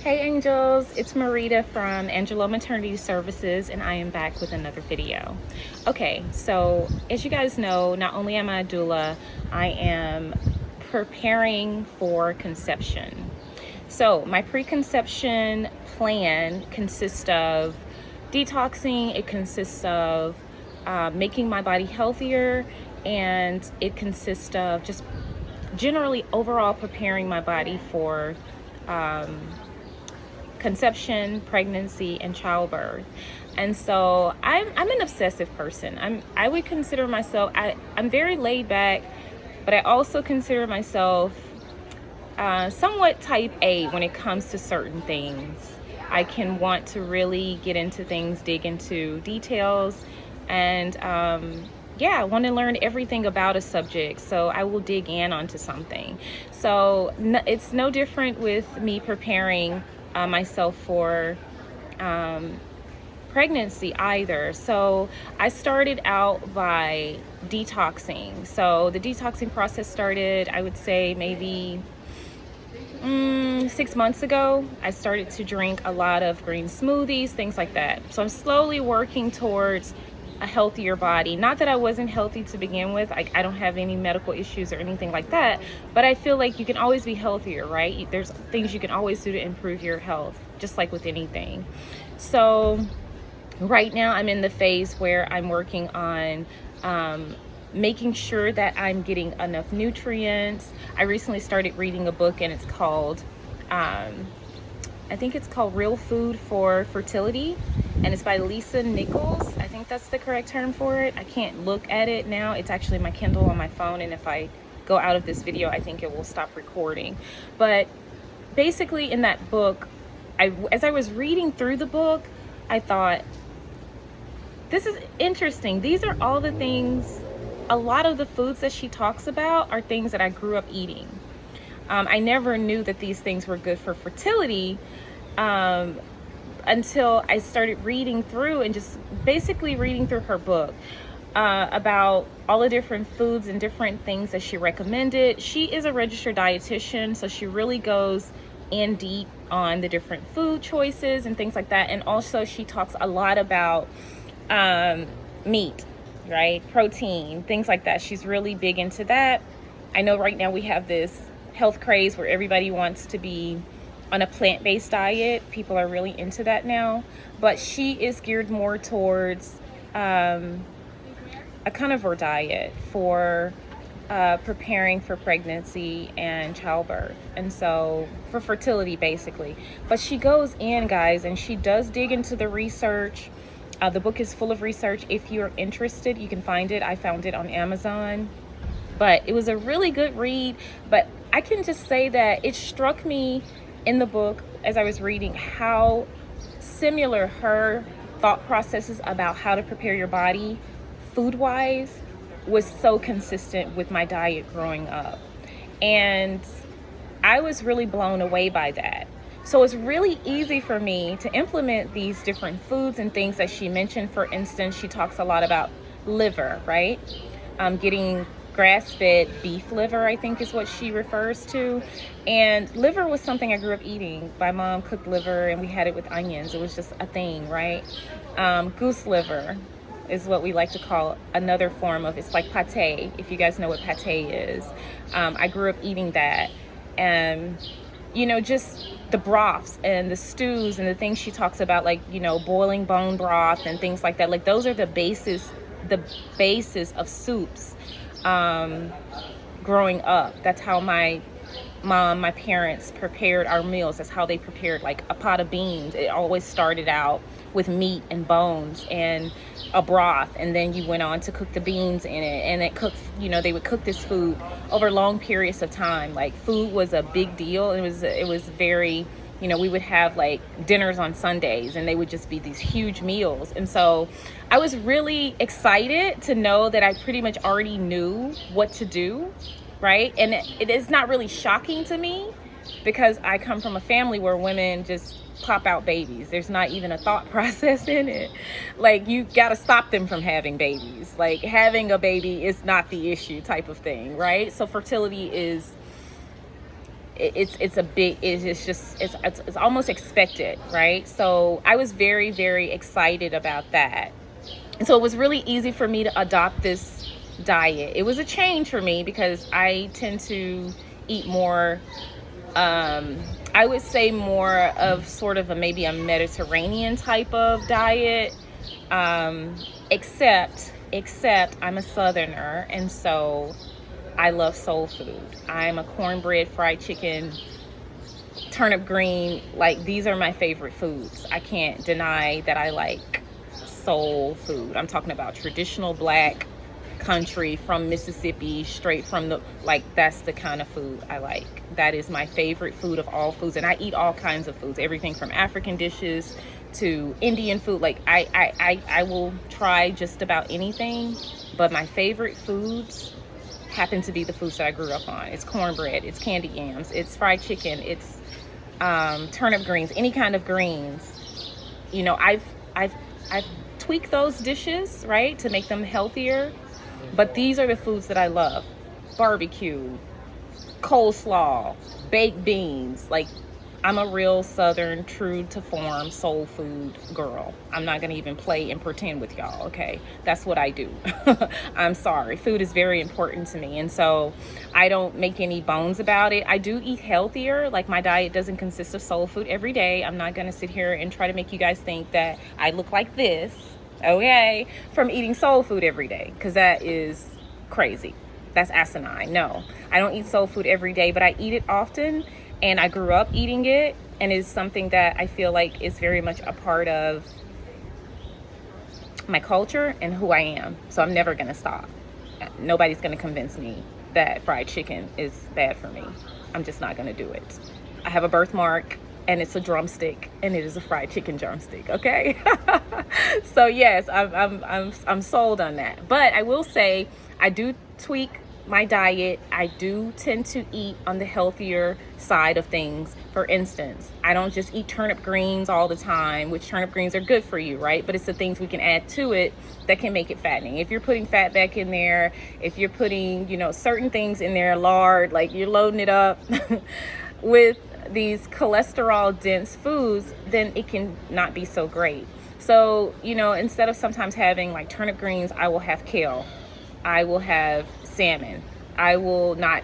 Hey angels, it's Marita from Angelo Maternity Services, and I am back with another video. Okay, so as you guys know, not only am I a doula, I am preparing for conception. So my preconception plan consists of detoxing, it consists of making my body healthier, and it consists of just generally overall preparing my body for conception, pregnancy, and childbirth. And so I'm an obsessive person. I would consider myself, I'm very laid back, but I also consider myself somewhat type A when it comes to certain things. I can want to really get into things, dig into details, and I want to learn everything about a subject, so I will dig in onto something. So it's no different with me preparing myself for pregnancy either. So I started out by detoxing. So the detoxing process started, I would say, maybe 6 months ago. I started to drink a lot of green smoothies, things like that. So I'm slowly working towards a healthier body. Not that I wasn't healthy to begin with. I don't have any medical issues or anything like that, but I feel like you can always be healthier, right? There's things you can always do to improve your health, just like with anything. So right now I'm in the phase where I'm working on making sure that I'm getting enough nutrients. I recently started reading a book, and it's called I think it's called Real Food for Fertility, and it's by Lisa Nichols. I think that's the correct term for it. I can't look at it now. It's actually my Kindle on my phone, and if I go out of this video, I think it will stop recording. But basically in that book, as I was reading through the book, I thought, this is interesting. These are all the things, a lot of the foods that she talks about are things that I grew up eating. I never knew that these things were good for fertility until I started reading through and just basically reading through her book about all the different foods and different things that she recommended. She is a registered dietitian, so she really goes in deep on the different food choices and things like that. And also she talks a lot about meat, right? Protein, things like that. She's really big into that. I know right now we have this health craze where everybody wants to be on a plant-based diet. People are really into that now, but she is geared more towards a carnivore diet for preparing for pregnancy and childbirth, and so for fertility basically. But she goes in, guys, and she does dig into the research. The book is full of research. If you're interested, you can find it. I found it on Amazon, but it was a really good read. But I can just say that it struck me in the book as I was reading how similar her thought processes about how to prepare your body food-wise was so consistent with my diet growing up. And I was really blown away by that. So it's really easy for me to implement these different foods and things that she mentioned. For instance, she talks a lot about liver, right? Getting grass-fed beef liver, I think is what she refers to. And liver was something I grew up eating. My mom cooked liver and we had it with onions. It was just a thing, right? Goose liver is what we like to call another form of, it's like pate, if you guys know what pate is. I grew up eating that. And just the broths and the stews and the things she talks about, like, boiling bone broth and things like that. Like, those are the basis of soups. Growing up, that's how my parents prepared our meals. That's how they prepared, like, a pot of beans. It always started out with meat and bones and a broth, and then you went on to cook the beans in it, and it cooked, they would cook this food over long periods of time. Like, food was a big deal. It was very, we would have like dinners on Sundays, and they would just be these huge meals. And so I was really excited to know that I pretty much already knew what to do, right? And it is not really shocking to me, because I come from a family where women just pop out babies. There's not even a thought process in it. Like, you got to stop them from having babies. Like, having a baby is not the issue type of thing, right? So fertility is it's almost expected, right? So I was very, very excited about that. And so it was really easy for me to adopt this diet. It was a change for me because I tend to eat more, I would say more of sort of maybe a Mediterranean type of diet, except I'm a Southerner, and so I love soul food. I'm a cornbread, fried chicken, turnip green. Like, these are my favorite foods. I can't deny that I like soul food. I'm talking about traditional Black country from Mississippi, straight from the, like, that's the kind of food I like. That is my favorite food of all foods. And I eat all kinds of foods, everything from African dishes to Indian food. Like, I will try just about anything, but my favorite foods happen to be the foods that I grew up on. It's cornbread, it's candy yams, it's fried chicken, it's turnip greens, any kind of greens. You know, I've tweaked those dishes, right, to make them healthier, but these are the foods that I love. Barbecue, coleslaw, baked beans. Like, I'm a real Southern, true to form, soul food girl. I'm not gonna even play and pretend with y'all, okay? That's what I do. I'm sorry. Food is very important to me, and so I don't make any bones about it. I do eat healthier. Like, my diet doesn't consist of soul food every day. I'm not gonna sit here and try to make you guys think that I look like this, okay, from eating soul food every day, because that is crazy. That's asinine. No, I don't eat soul food every day, but I eat it often. And I grew up eating it, and it's something that I feel like is very much a part of my culture and who I am. So I'm never going to stop. Nobody's going to convince me that fried chicken is bad for me. I'm just not going to do it. I have a birthmark, and it's a drumstick, and it is a fried chicken drumstick, okay? So yes, I'm sold on that. But I will say, I do tweak my diet. I do tend to eat on the healthier side of things. For instance, I don't just eat turnip greens all the time, which turnip greens are good for you, right? But it's the things we can add to it that can make it fattening. If you're putting fat back in there, if you're putting, you know, certain things in there, lard, like you're loading it up with these cholesterol dense foods, then it can not be so great. So, you know, instead of sometimes having like turnip greens, I will have kale. I will have salmon. I will not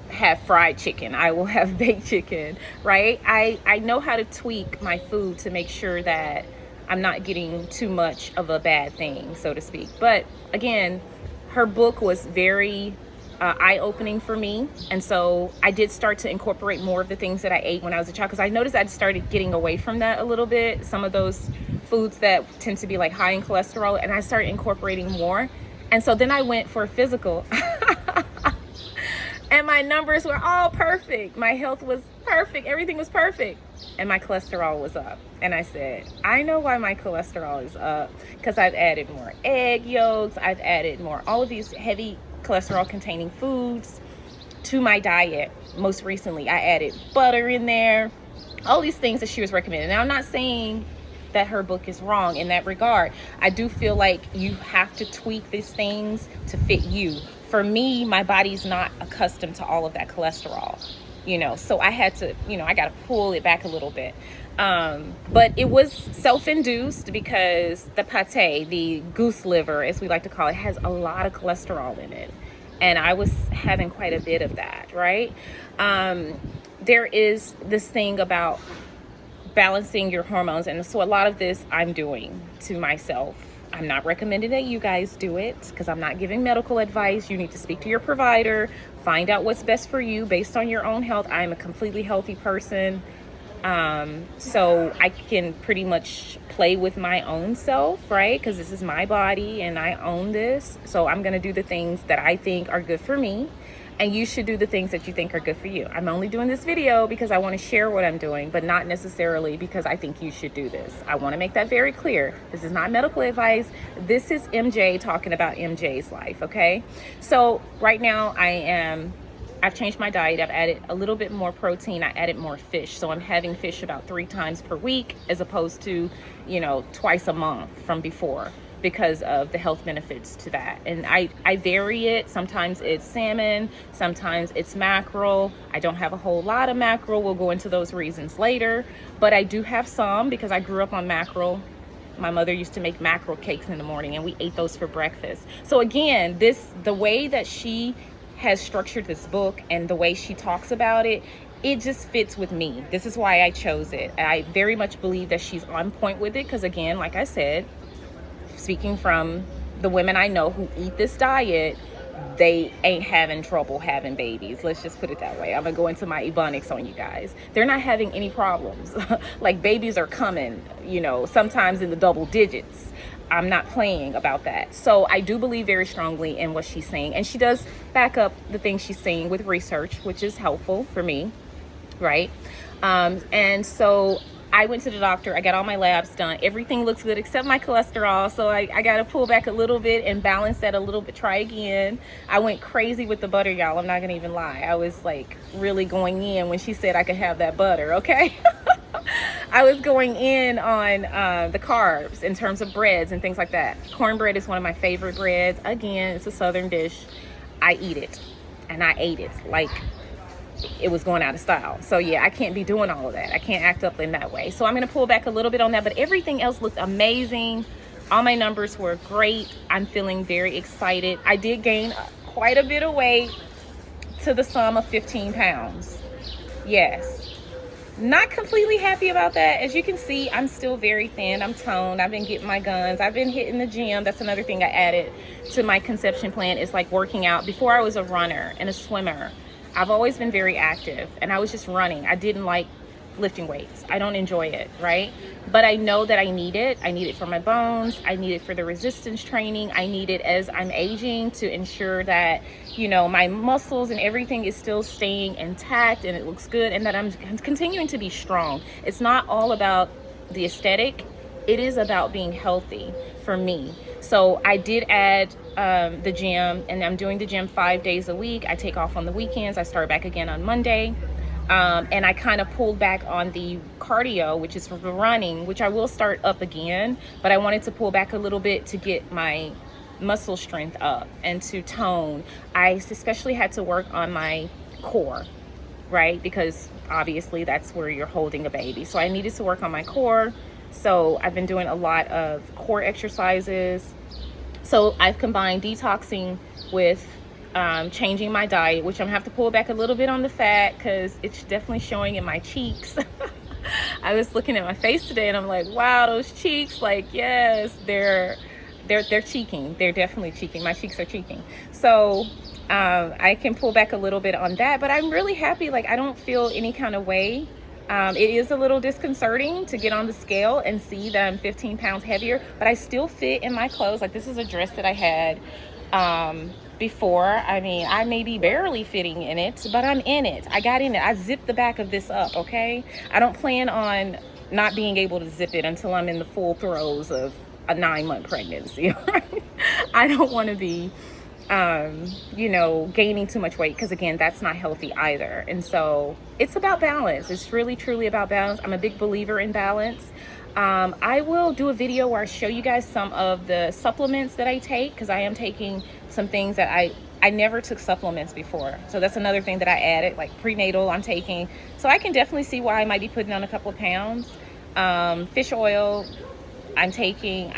have fried chicken. I will have baked chicken, right? I know how to tweak my food to make sure that I'm not getting too much of a bad thing, so to speak. But again, her book was very eye-opening for me. And so I did start to incorporate more of the things that I ate when I was a child, because I noticed I'd started getting away from that a little bit. Some of those foods that tend to be like high in cholesterol, and I started incorporating more. And so then I went for a physical and my numbers were all perfect. My health was perfect. Everything was perfect. And my cholesterol was up. And I said, I know why my cholesterol is up, because I've added more egg yolks. I've added more, all of these heavy cholesterol containing foods to my diet. Most recently, I added butter in there, all these things that she was recommending. Now, I'm not saying that her book is wrong in that regard. I do feel like you have to tweak these things to fit you. For me, my body's not accustomed to all of that cholesterol, you know, so I had to, you know, I got to pull it back a little bit. But it was self-induced because the pate, the goose liver, as we like to call it, has a lot of cholesterol in it. And I was having quite a bit of that, right? There is this thing about balancing your hormones, and so a lot of this I'm doing to myself. I'm not recommending that you guys do it, because I'm not giving medical advice. You need to speak to your provider, find out what's best for you based on your own health. I'm a completely healthy person, so I can pretty much play with my own self, right? Because this is my body and I own this, so I'm going to do the things that I think are good for me. And you should do the things that you think are good for you. I'm only doing this video because I want to share what I'm doing, but not necessarily because I think you should do this. I want to make that very clear. This is not medical advice. This is MJ talking about MJ's life, okay? So right now I've changed my diet. I've added a little bit more protein. I added more fish. So I'm having fish about 3 times per week as opposed to, you know, twice a month from before. because of the health benefits to that. And I vary it. Sometimes it's salmon, sometimes it's mackerel. I don't have a whole lot of mackerel. We'll go into those reasons later. But I do have some because I grew up on mackerel. My mother used to make mackerel cakes in the morning, and we ate those for breakfast. So again, the way that she has structured this book and the way she talks about it, it just fits with me. This is why I chose it. I very much believe that she's on point with it because, again, like I said, speaking from the women I know who eat this diet, they ain't having trouble having babies. Let's just put it that way. I'm gonna go into my ebonics on you guys. They're not having any problems. Like, babies are coming, sometimes in the double digits. I'm not playing about that. So I do believe very strongly in what she's saying. And she does back up the things she's saying with research, which is helpful for me, right? And so I went to the doctor. I got all my labs done. Everything looks good except my cholesterol. So I got to pull back a little bit and balance that a little bit. Try again. I went crazy with the butter, y'all. I'm not going to even lie. I was like really going in when she said I could have that butter, okay? I was going in on the carbs in terms of breads and things like that. Cornbread is one of my favorite breads. Again, it's a southern dish. I eat it, and I ate it like it was going out of style. So yeah, I can't be doing all of that. I can't act up in that way. So I'm going to pull back a little bit on that, but everything else looked amazing. All my numbers were great. I'm feeling very excited. I did gain quite a bit of weight to the sum of 15 pounds. Yes. Not completely happy about that. As you can see, I'm still very thin. I'm toned. I've been getting my guns. I've been hitting the gym. That's another thing I added to my conception plan, is like working out. Before, I was a runner and a swimmer. I've always been very active, and I was just running. I didn't like lifting weights. I don't enjoy it, right? But I know that I need it. I need it for my bones. I need it for the resistance training. I need it as I'm aging to ensure that, my muscles and everything is still staying intact and it looks good, and that I'm continuing to be strong. It's not all about the aesthetic. It is about being healthy for me. So I did add the gym, and I'm doing the gym 5 days a week. I take off on the weekends. I start back again on Monday. And I kind of pulled back on the cardio, which is for the running, which I will start up again, but I wanted to pull back a little bit to get my muscle strength up and to tone. I especially had to work on my core, right? Because obviously that's where you're holding a baby. So I needed to work on my core. So I've been doing a lot of core exercises. So I've combined detoxing with changing my diet, which I'm gonna have to pull back a little bit on the fat because it's definitely showing in my cheeks. I was looking at my face today and I'm like, wow, those cheeks, like, yes, they're cheeking. They're definitely cheeking. My cheeks are cheeking. So I can pull back a little bit on that, but I'm really happy. Like, I don't feel any kind of way. It is a little disconcerting to get on the scale and see that I'm 15 pounds heavier, but I still fit in my clothes. Like, this is a dress that I had before. I mean, I may be barely fitting in it, but I'm in it. I got in it. I zipped the back of this up, okay? I don't plan on not being able to zip it until I'm in the full throes of a 9-month pregnancy. I don't want to be, gaining too much weight, because again, that's not healthy either. And so it's about balance. It's really, truly about balance. I'm a big believer in balance. I will do a video where I show you guys some of the supplements that I take, because I am taking some things that I never took supplements before. So that's another thing that I added, like prenatal I'm taking. So I can definitely see why I might be putting on a couple of pounds. Fish oil I'm taking.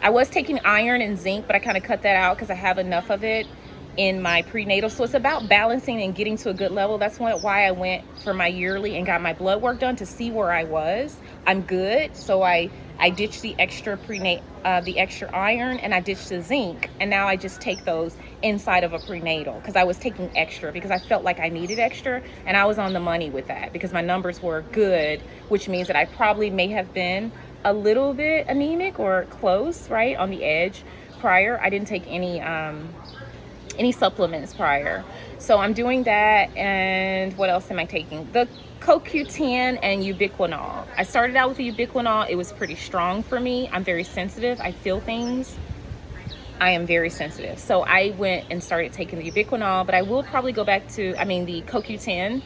I was taking iron and zinc, but I kind of cut that out because I have enough of it in my prenatal. So it's about balancing and getting to a good level. That's why I went for my yearly and got my blood work done to see where I was. I'm good. So I ditched the extra iron, and I ditched the zinc, and now I just take those inside of a prenatal, because I was taking extra because I felt like I needed extra, and I was on the money with that because my numbers were good, which means that I probably may have been a little bit anemic or close, right, on the edge prior. I didn't take any supplements prior. So I'm doing that. And what else am I taking? The CoQ10 and ubiquinol. I started out with the ubiquinol. It was pretty strong for me. I'm very sensitive. I feel things. I am very sensitive. So I went and started taking the ubiquinol, but I will probably go back to, the CoQ10.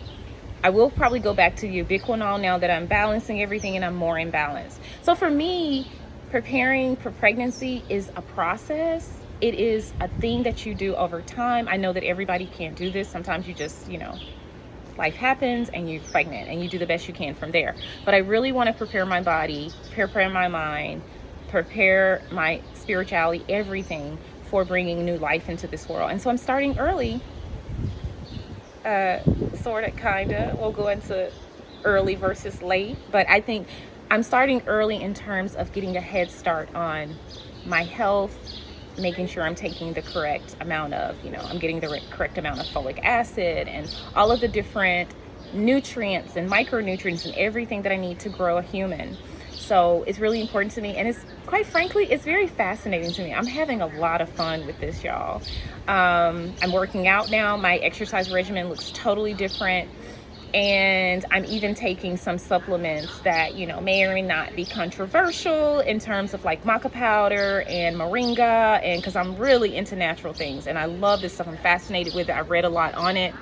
I will probably go back to ubiquinol now that I'm balancing everything and I'm more in balance. So for me, preparing for pregnancy is a process. It is a thing that you do over time. I know that everybody can't do this. Sometimes you just, life happens and you're pregnant and you do the best you can from there. But I really want to prepare my body, prepare my mind, prepare my spirituality, everything for bringing new life into this world. And so I'm starting early, sort of, kind of. We'll go into early versus late, but I think I'm starting early in terms of getting a head start on my health, making sure I'm taking the correct amount of, I'm getting the correct amount of folic acid and all of the different nutrients and micronutrients and everything that I need to grow a human. So it's really important to me, and it's, quite frankly, it's very fascinating to me. I'm having a lot of fun with this, y'all. I'm working out now. My exercise regimen looks totally different. And I'm even taking some supplements that, may or may not be controversial in terms of like maca powder and moringa, and because I'm really into natural things and I love this stuff. I'm fascinated with it. I've read a lot on it.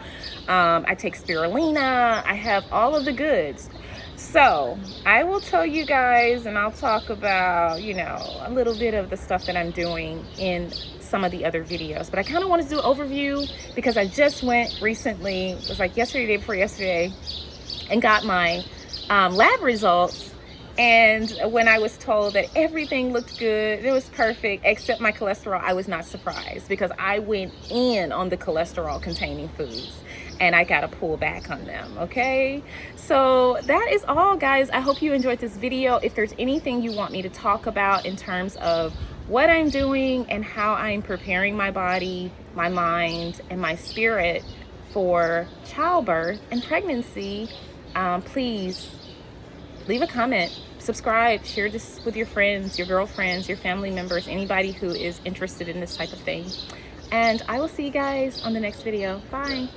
I take spirulina. I have all of the goods. So I will tell you guys, and I'll talk about, a little bit of the stuff that I'm doing in some of the other videos. But I kind of wanted to do an overview because I just went recently, it was like yesterday, day before yesterday, and got my lab results. And when I was told that everything looked good, it was perfect, except my cholesterol, I was not surprised because I went in on the cholesterol containing foods and I got to pull back on them. Okay, so that is all, guys. I hope you enjoyed this video. If there's anything you want me to talk about in terms of what I'm doing and how I'm preparing my body, my mind, and my spirit for childbirth and pregnancy, please leave a comment, subscribe, share this with your friends, your girlfriends, your family members, anybody who is interested in this type of thing. And I will see you guys on the next video. Bye.